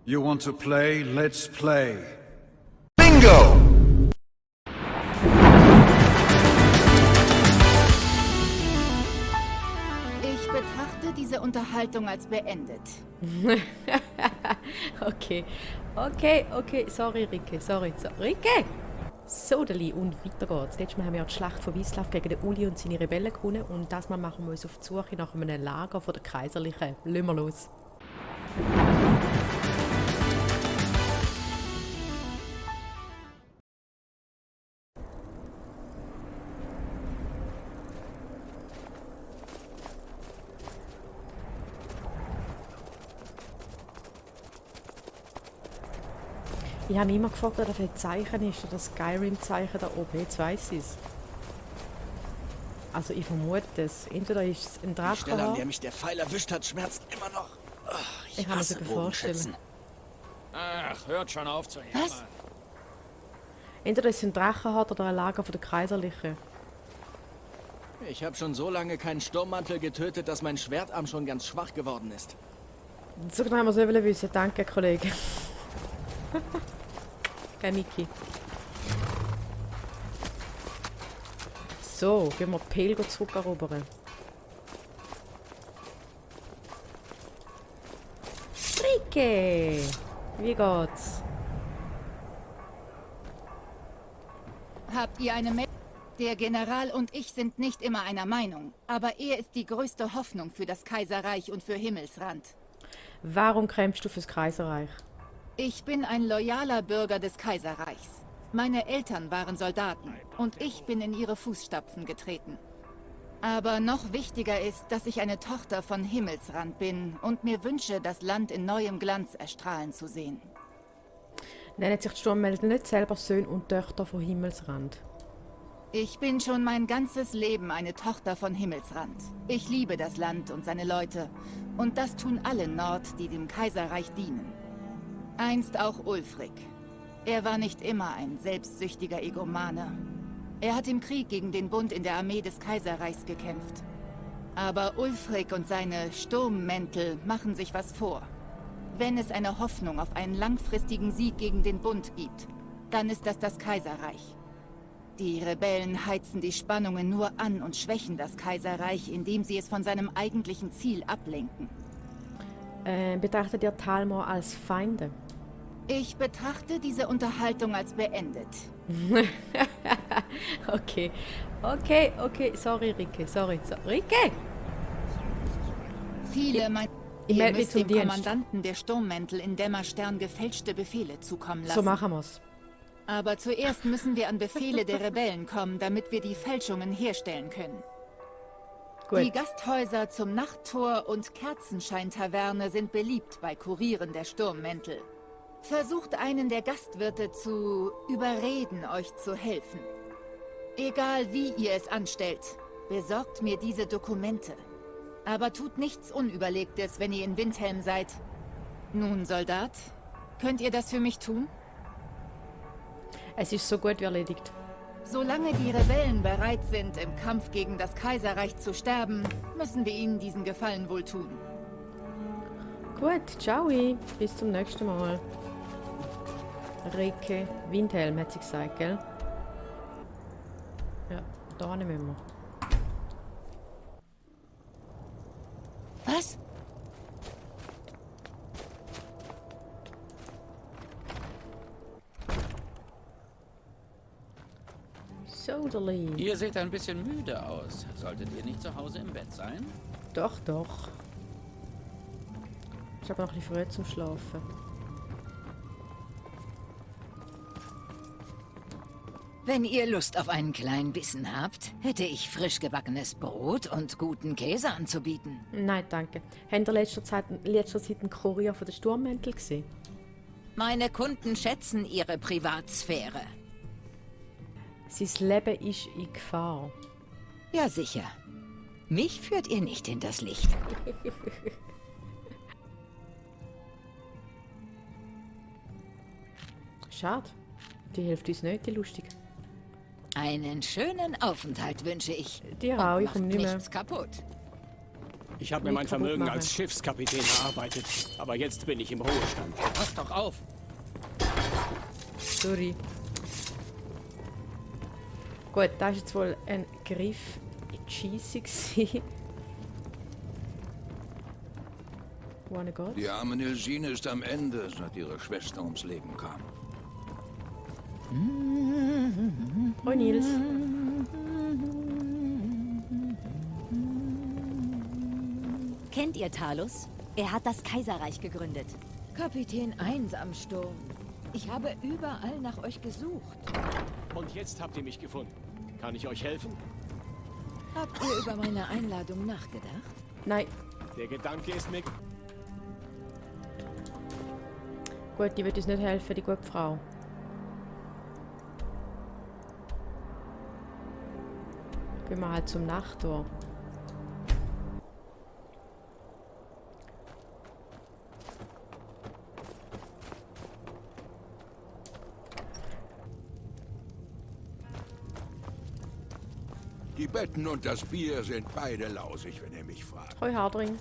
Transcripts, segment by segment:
You want to play? Let's play. Bingo! Ich betrachte diese Unterhaltung als beendet. Okay, sorry Ricke, sorry. Ricke! So, Deli, und weiter geht's. Letztes Mal haben wir ja die Schlacht von Wislav gegen den Uli und seine Rebellen gewonnen und das Mal machen wir uns auf die Suche nach einem Lager von der Kaiserlichen. Lassen wir los. Ich habe mich immer gefragt, was das für ein Zeichen ist, das Skyrim-Zeichen da oben. Jetzt weiss ich es. Also ich vermute es. Entweder ist es ein Die Stelle, an Drache. der mich der Pfeil erwischt hat, schmerzt immer noch. Ich kann mir das hasse vorstellen. Bogenschützen. Ach, hört schon auf zu jammern. Was? Entweder ist es ein Drachenhort oder ein Lager von der Kaiserlichen. Ich habe schon so lange keinen Sturmmantel getötet, dass mein Schwertarm schon ganz schwach geworden ist. So genau haben wir es nicht wissen. Danke, Kollege. Gell, Miki? So, gehen wir Pelgo zurückerobern. Ricke! Wie geht's? Habt ihr eine Meldung? Der General und ich sind nicht immer einer Meinung, aber er ist die größte Hoffnung für das Kaiserreich und für Himmelsrand. Warum kämpfst du fürs Kaiserreich? Ich bin ein loyaler Bürger des Kaiserreichs. Meine Eltern waren Soldaten und ich bin in ihre Fußstapfen getreten. Aber noch wichtiger ist, dass ich eine Tochter von Himmelsrand bin und mir wünsche, das Land in neuem Glanz erstrahlen zu sehen. Nennen sich die Sturmmelder nicht selber Söhne und Töchter von Himmelsrand? Ich bin schon mein ganzes Leben eine Tochter von Himmelsrand. Ich liebe das Land und seine Leute. Und das tun alle Nord, die dem Kaiserreich dienen. Einst auch Ulfric. Er war nicht immer ein selbstsüchtiger Egomane. Er hat im Krieg gegen den Bund in der Armee des Kaiserreichs gekämpft. Aber Ulfric und seine Sturmmäntel machen sich was vor. Wenn es eine Hoffnung auf einen langfristigen Sieg gegen den Bund gibt, dann ist das Kaiserreich. Die Rebellen heizen die Spannungen nur an und schwächen das Kaiserreich, indem sie es von seinem eigentlichen Ziel ablenken. Betrachtet ihr Talmor als Feinde? Ich betrachte diese Unterhaltung als beendet. Okay. Sorry, Ricke. Sorry. Ricke! Viele meinen, Ich ihr melde mich müsst zum dem Dienst. Kommandanten der Sturmmäntel in Dämmerstern gefälschte Befehle zukommen lassen. So machen wir's. Aber zuerst müssen wir an Befehle der Rebellen kommen, damit wir die Fälschungen herstellen können. Gut. Die Gasthäuser zum Nachttor und Kerzenscheintaverne sind beliebt bei Kurieren der Sturmmäntel. Versucht einen der Gastwirte zu überreden, euch zu helfen. Egal wie ihr es anstellt, besorgt mir diese Dokumente. Aber tut nichts Unüberlegtes, wenn ihr in Windhelm seid. Nun, Soldat, könnt ihr das für mich tun? Es ist so gut wie erledigt. Solange die Rebellen bereit sind, im Kampf gegen das Kaiserreich zu sterben, müssen wir ihnen diesen Gefallen wohl tun. Gut, ciao. Bis zum nächsten Mal. Ricke, Windhelm hat sie gesagt, gell? Ja, da müssen wir. Was? So, Deli. Ihr seht ein bisschen müde aus. Solltet ihr nicht zu Hause im Bett sein? Doch. Ist aber noch ein bisschen früh zum Schlafen. Wenn ihr Lust auf einen kleinen Bissen habt, hätte ich frisch gebackenes Brot und guten Käse anzubieten. Nein, danke. Habt ihr letzter Zeit einen Kurier von der Sturmmäntel gesehen? Meine Kunden schätzen ihre Privatsphäre. Sein Leben ist in Gefahr. Ja, sicher. Mich führt ihr nicht hinters Licht. Schade. Die hilft uns nicht, die lustig. Einen schönen Aufenthalt wünsche ich. Dir auch, ich Macht komme nicht mehr. nichts kaputt. Ich habe mir Nicht mein kaputt Vermögen machen. als Schiffskapitän erarbeitet, aber jetzt bin ich im Ruhestand. Pass doch auf! Sorry. Gut, das war jetzt wohl ein Griff in die Scheisse gewesen. Wohin geht's? Die arme Nilsine ist am Ende, seit ihre Schwester ums Leben kam. Hoi Nils. Kennt ihr Talus? Er hat das Kaiserreich gegründet. Kapitän 1 am Sturm. Ich habe überall nach euch gesucht. Und jetzt habt ihr mich gefunden. Kann ich euch helfen? Habt ihr über meine Einladung nachgedacht? Nein. Der Gedanke ist mir... Gut, die wird uns nicht helfen, die gute Frau. Gehen wir halt zum Nachttor. Die Betten und das Bier sind beide lausig, wenn ihr mich fragt. Hoi Hardring.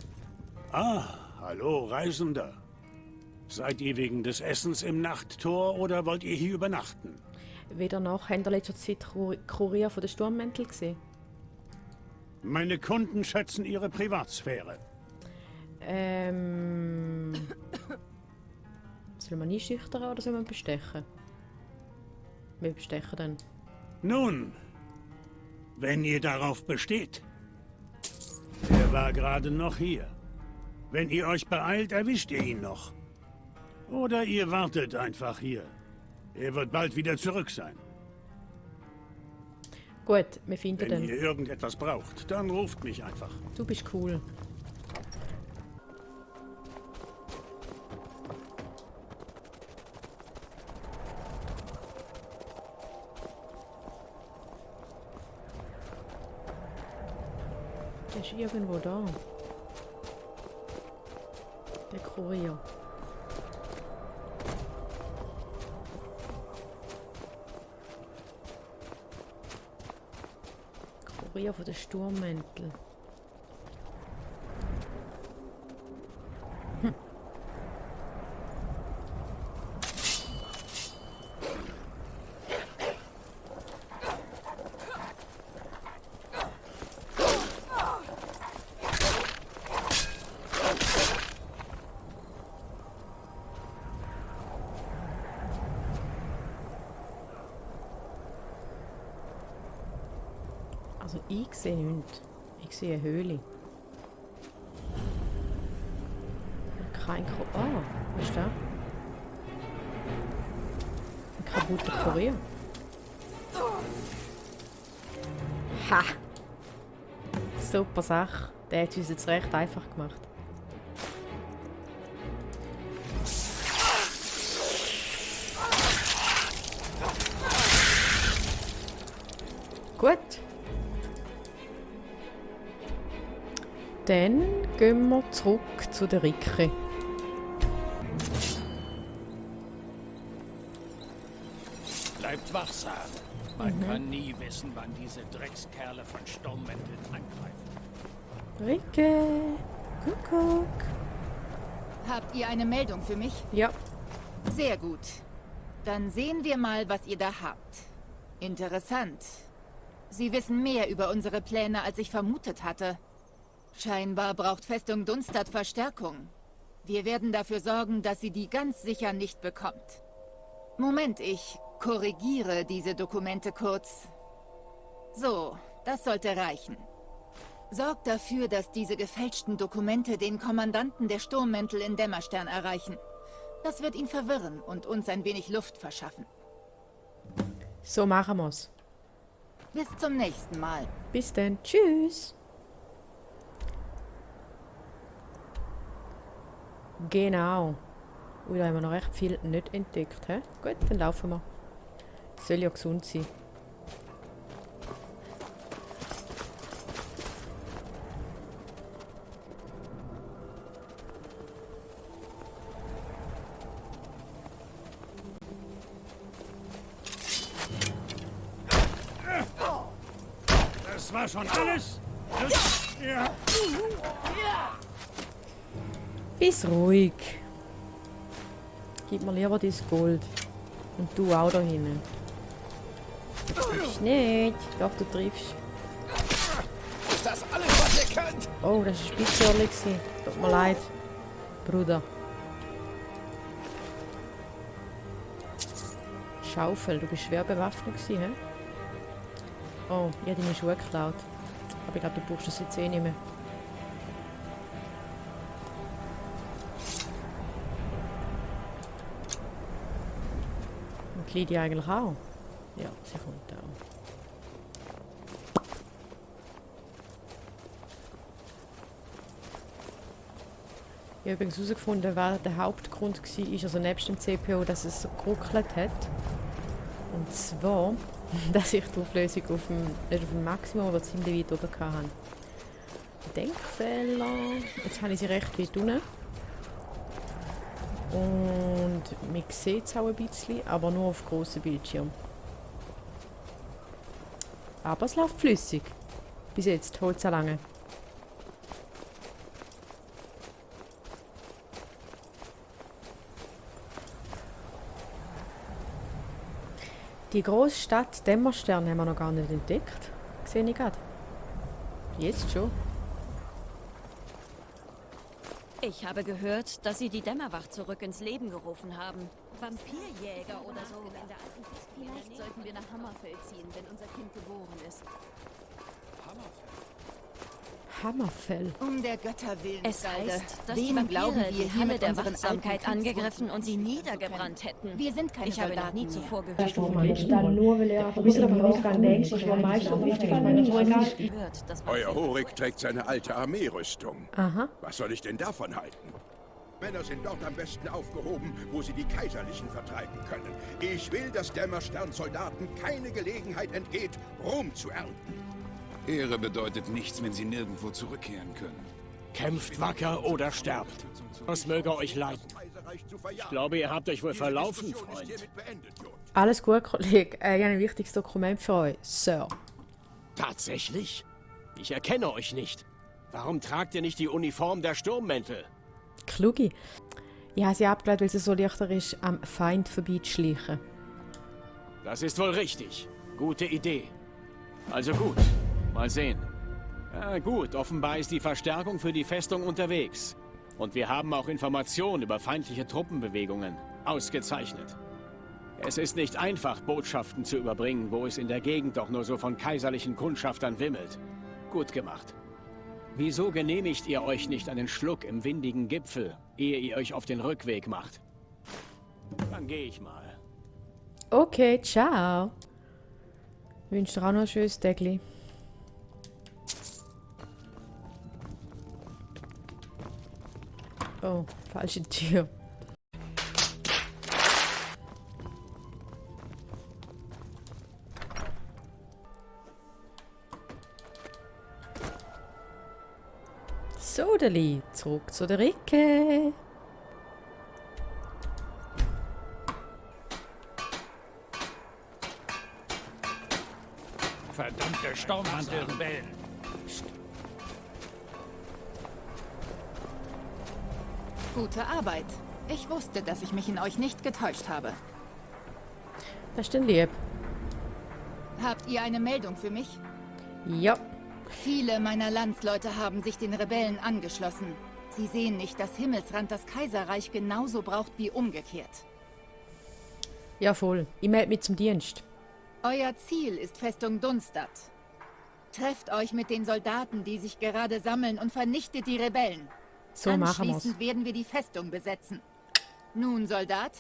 Ah, hallo, Reisender. Seid ihr wegen des Essens im Nachttor oder wollt ihr hier übernachten? Weder noch. Habt ihr letzter Zeit Kurier von den Sturmmänteln gesehen? Meine Kunden schätzen ihre Privatsphäre. Soll man einschüchtern oder soll man bestechen? Wir bestechen dann. Nun, wenn ihr darauf besteht. Er war gerade noch hier. Wenn ihr euch beeilt, erwischt ihr ihn noch. Oder ihr wartet einfach hier. Er wird bald wieder zurück sein. Gut, wir finden Wenn den. ihr irgendetwas braucht, dann ruft mich einfach. Du bist cool. Der ist irgendwo da. Der Kurier. Kurier von den Sturmmänteln. Also ich sehe nichts. Ich sehe eine Höhle. Kein was ist das? Ein kaputter Kurier. Ha! Super Sache. Der hat es uns jetzt recht einfach gemacht. Gut. Dann gehen wir zurück zu der Ricke. Bleibt wachsam. Man kann nie wissen, wann diese Dreckskerle von Sturmmänteln angreifen. Ricke! Kuckuck! Habt ihr eine Meldung für mich? Ja, Sehr gut. Dann sehen wir mal, was ihr da habt. Interessant. Sie wissen mehr über unsere Pläne, als ich vermutet hatte. Scheinbar braucht Festung Dunstad Verstärkung. Wir werden dafür sorgen, dass sie die ganz sicher nicht bekommt. Moment, ich korrigiere diese Dokumente kurz. So, das sollte reichen. Sorgt dafür, dass diese gefälschten Dokumente den Kommandanten der Sturmmäntel in Dämmerstern erreichen. Das wird ihn verwirren und uns ein wenig Luft verschaffen. so machen wir's. Bis zum nächsten Mal. Bis dann. Tschüss! Genau. Ui, da haben wir noch recht viel nicht entdeckt. He? Gut, dann laufen wir. Soll ja gesund sein. Das war schon alles? Bist ruhig. Gib mir lieber dein Gold. Und du auch da hinten. Triffst nicht. Doch, du triffst. Ist das alles, was ihr könnt? Oh, das war ein Spitzhörli gewesen. Tut mir leid, Bruder. Schaufel, du bist schwer bewaffnet gewesen, hä? Oh, ich habe deine Schuhe geklaut. Aber ich glaube, du brauchst das jetzt eh nicht mehr. Und Lydia eigentlich auch? Ja, sie kommt auch. Ich habe übrigens herausgefunden, wer der Hauptgrund war, also nebst dem CPU, dass es so geruckelt hat. Und zwar, dass ich die Auflösung nicht auf dem Maximum, aber ziemlich weit oben hatte. Denkfehler. Jetzt habe ich sie recht weit unten. Und man sieht es auch ein bisschen, aber nur auf grossen Bildschirm. Aber es läuft flüssig. Bis jetzt, holt es auch lange. Die grosse Stadt Dämmerstern haben wir noch gar nicht entdeckt. Sehe ich gerade. Jetzt schon. Ich habe gehört, dass Sie die Dämmerwacht zurück ins Leben gerufen haben. Vampirjäger oder so. Vielleicht sollten wir nach Hammerfell ziehen, wenn unser Kind geboren ist. Hammerfell. Um der Götter willen, Es Galde. heißt, dass die Wem glauben Vampire wir die hier Halle mit der unseren Wachsamkeit alten angegriffen und sie Kriegswunden niedergebrannt hätten. Wir sind keine Ich habe noch nie Soldaten zuvor mehr. gehört, Dann nur, weil er einfach wissen, aber rausgegangen ist, ist mir meistens wichtig, weil wenn ich dass Euer Horik trägt seine alte Armeerüstung. Aha. Was soll ich denn davon halten? Männer sind dort am besten aufgehoben, wo sie die Kaiserlichen vertreiben können. Ich will, dass Dämmerstern-Soldaten keine Gelegenheit entgeht, Ruhm zu ernten. Ehre bedeutet nichts, wenn sie nirgendwo zurückkehren können. Kämpft wacker oder sterbt. Das möge euch leiden. Ich glaube, ihr habt euch wohl verlaufen, Freund. Alles gut, Kollege. Ich habe ein wichtiges Dokument für euch, Sir. Tatsächlich? Ich erkenne euch nicht. Warum tragt ihr nicht die Uniform der Sturmmäntel? Klugi. Ich habe sie abgeleitet, weil sie so leichter ist, am Feind vorbeizuschleichen. Das ist wohl richtig. Gute Idee. Also gut. Mal sehen. Ja, gut, offenbar ist die Verstärkung für die Festung unterwegs. Und wir haben auch Informationen über feindliche Truppenbewegungen. Ausgezeichnet. Es ist nicht einfach, Botschaften zu überbringen, wo es in der Gegend doch nur so von kaiserlichen Kundschaftern wimmelt. Gut gemacht. Wieso genehmigt ihr euch nicht einen Schluck im windigen Gipfel, ehe ihr euch auf den Rückweg macht? Dann gehe ich mal. Okay, ciao. Ich wünsche dir auch noch ein schönes Tägli. Oh, falsche Tür. So, Deli, zurück zu der Ricke. Verdammte Sturmmantel-Rebellen. Gute Arbeit. Ich wusste, dass ich mich in euch nicht getäuscht habe. Das ist denn lieb. Habt ihr eine Meldung für mich? Ja. Viele meiner Landsleute haben sich den Rebellen angeschlossen. Sie sehen nicht, dass Himmelsrand das Kaiserreich genauso braucht wie umgekehrt. Ja, voll. Ich melde mich zum Dienst. Euer Ziel ist Festung Dunstadt. Trefft euch mit den Soldaten, die sich gerade sammeln, und vernichtet die Rebellen. So machen wir's. Anschließend werden wir die Festung besetzen. Nun, Soldat,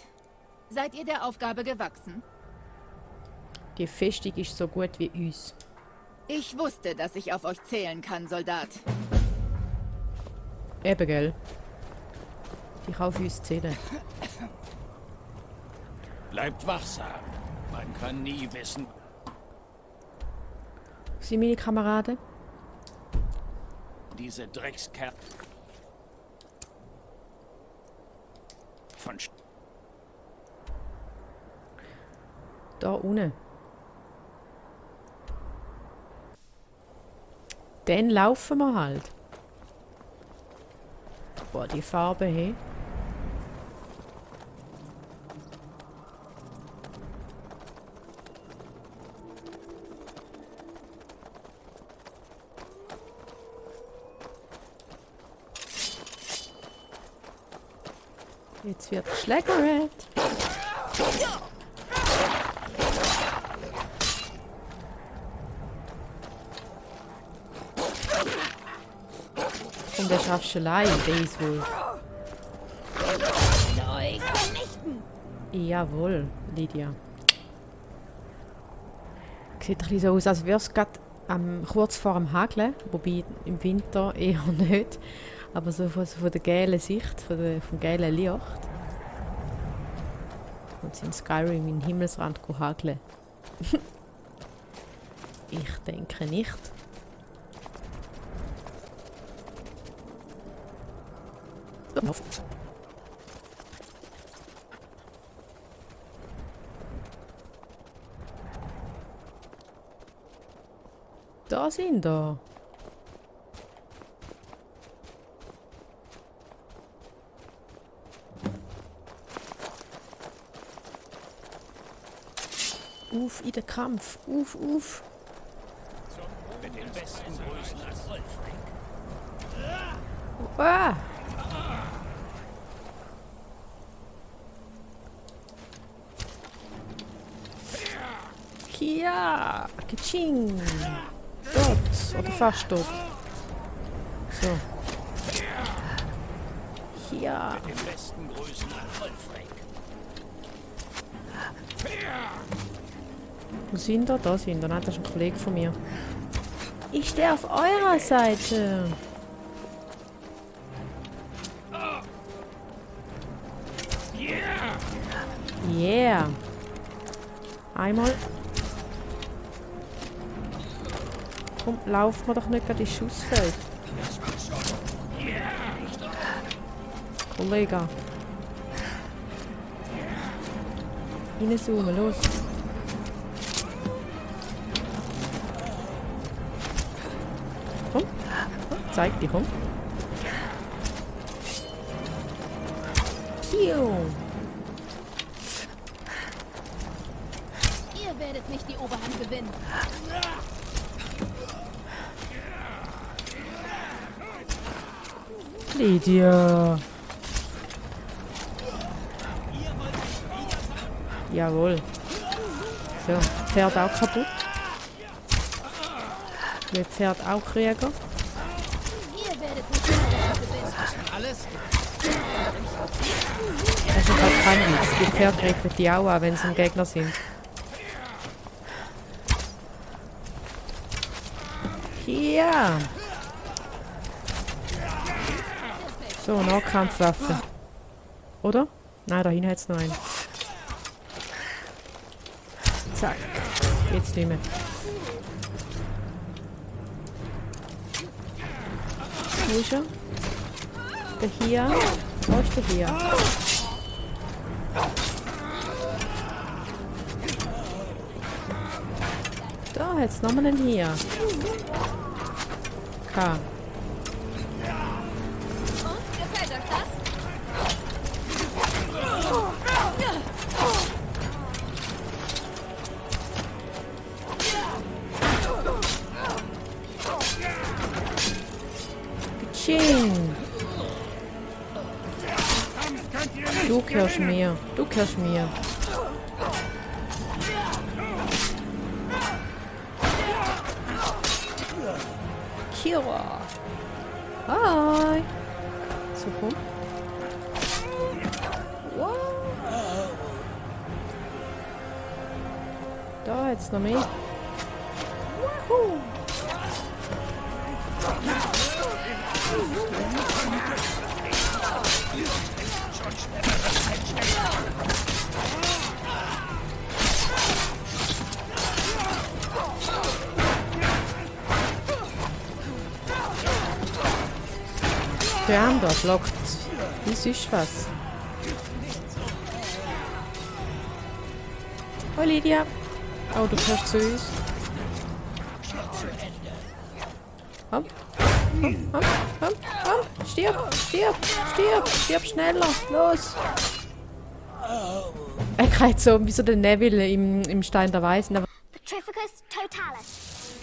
seid ihr der Aufgabe gewachsen? Die Festung ist so gut wie uns. Ich wusste, dass ich auf euch zählen kann, Soldat. Eben, gell? Ich kann auf uns zählen. Bleibt wachsam. Man kann nie wissen. Wo sind meine Kameraden? Diese Dreckskerl von Da unten. Dann laufen wir halt. Boah, die Farbe, hey. Jetzt wird geschlägert. Und der Schafschelei, der ist wohl. Jawohl, Lydia. Sieht ein bisschen so aus, als wäre es gerade kurz vor dem Hageln. Wobei im Winter eher nicht. Aber so von der gelben Sicht, vom gelben Licht. Und sie in Skyrim in den Himmelsrand hageln. Ich denke nicht. Da sind da. Uff, in den Kampf. Uff, uff. Mit den besten Grüßen als Wolfring. Ah. Ja, Kitsching. Dort, oder fast dort. So. Ja. Mit den besten Grüßen an Wolfring. Wo sind da? Da sind da. Nein, das ist ein Kollege von mir. Ich stehe auf eurer Seite. Yeah. Einmal. Komm, laufen wir doch nicht gerade ins Schussfeld. Kollege. Reinzoomen, los. Komm. Zeig dich, komm. Piu. Ihr werdet nicht die Oberhand gewinnen. Lydia. Jawohl. So, Pferd auch kaputt. Wir Pferd auch Krieger. Ihr werdet nicht die Oberhand gewinnen. Alles? Das ist halt kein Witz. Die Pferde greifen die auch an, wenn sie ein Gegner sind. Ja. So, Nahkampfwaffe. Oder? Nein, da hinten hat es noch einen. Zack. Jetzt nicht mehr. Wo ist er? Der hier. Wo ist der hier? Da hat es nochmal einen hier. K. Und, gefällt euch das? Ching. Du gehörst mir. Du gehörst mir. Kira. Hi. So, komm. Wow. Da jetzt noch mehr. Woohoo. Der andere blockt. Wie ist was? Hoi Lydia. Oh, du gehörst zu uns. Komm. Komm. Stirb schneller. Los. Er kriegt so wie so der Neville im Stein der Weisen. Petrificus totalis.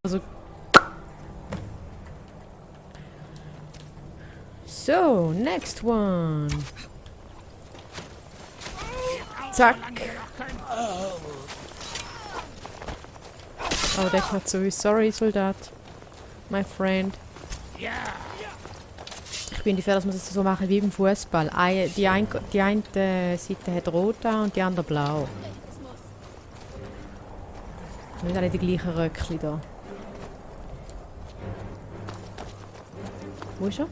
Also. So, next one. Zack. Oh, der kommt zu uns. Sorry, Soldat. My friend. Ich bin ungefähr, dass wir das so machen wie beim Fußball. Die eine Seite hat rot an und die andere blau. Nicht alle die gleichen Röckchen da. Wo ist er?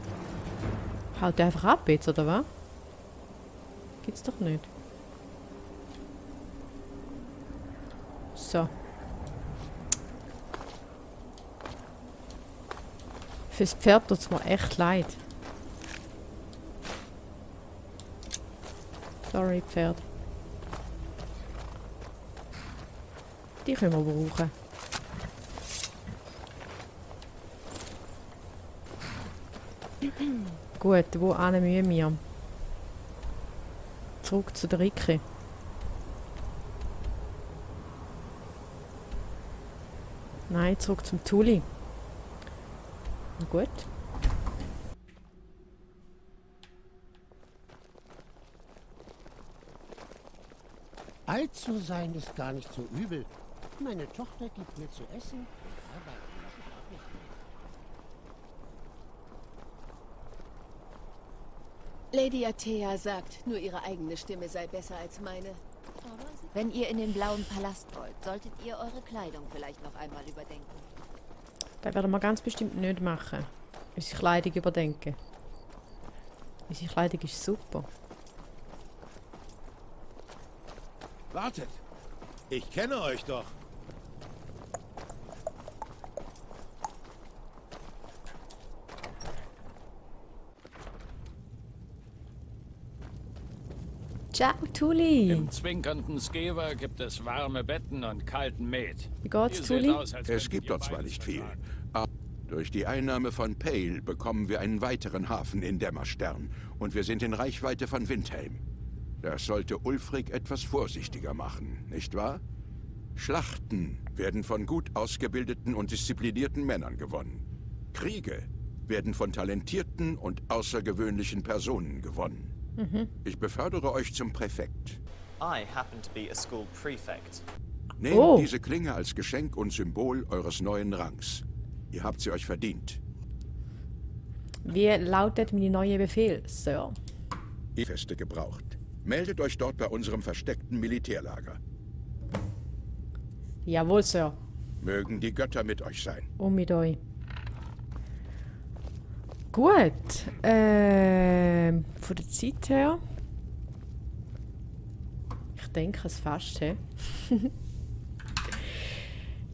Haut der einfach ab jetzt, oder was? Gibt's doch nicht. So. Fürs Pferd tut es mir echt leid. Sorry, Pferd. Die können wir brauchen. Gut, wo müssen wir? Zurück zu der Ricke. Nein, zurück zum Tuli. Na gut. Alt zu sein ist gar nicht so übel. Meine Tochter gibt mir zu essen. Lady Athea sagt, nur ihre eigene Stimme sei besser als meine. Wenn ihr in den blauen Palast wollt, solltet ihr eure Kleidung vielleicht noch einmal überdenken. Das werden wir ganz bestimmt nicht machen. Unsere Kleidung überdenken. Unsere Kleidung ist super. Wartet! Ich kenne euch doch! Ciao, Tuli! Im zwinkernden Skewer gibt es warme Betten und kalten Met. Wie geht's, Tuli? Es gibt dort zwar nicht viel, aber durch die Einnahme von Pale bekommen wir einen weiteren Hafen in Dämmerstern und wir sind in Reichweite von Windhelm. Das sollte Ulfric etwas vorsichtiger machen, nicht wahr? Schlachten werden von gut ausgebildeten und disziplinierten Männern gewonnen. Kriege werden von talentierten und außergewöhnlichen Personen gewonnen. Ich befördere euch zum Präfekt. I happen to be a school prefect. Nehmt diese Klinge als Geschenk und Symbol eures neuen Rangs. Ihr habt sie euch verdient. Wie lautet mein neuer Befehl, Sir? Ihr Feste gebraucht. Meldet euch dort bei unserem versteckten Militärlager. Jawohl, Sir. Mögen die Götter mit euch sein. Und mit euch. Gut. Von der Zeit her. Ich denke es fast, he.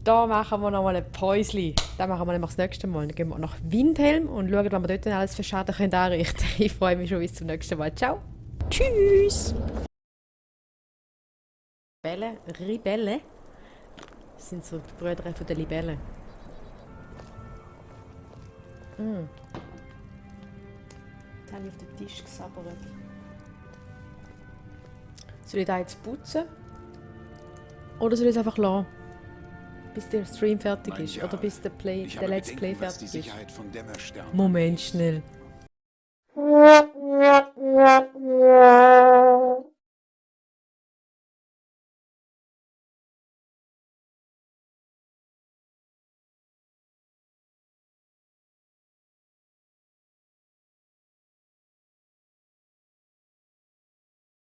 Da machen wir nochmal ein Päuschen. Das machen wir nämlich das nächste Mal. Dann gehen wir nach Windhelm und schauen, was wir dort alles für Schaden anrichten können. Ich freue mich schon bis zum nächsten Mal. Ciao. Tschüss. Rebelle? Das sind so die Brüder von der Libelle. Das habe ich auf den Tisch gesabbert. Soll ich da jetzt putzen? Oder soll ich es einfach lassen? Bis der Stream fertig ist? Oder bis der Let's Play fertig ist? Moment schnell.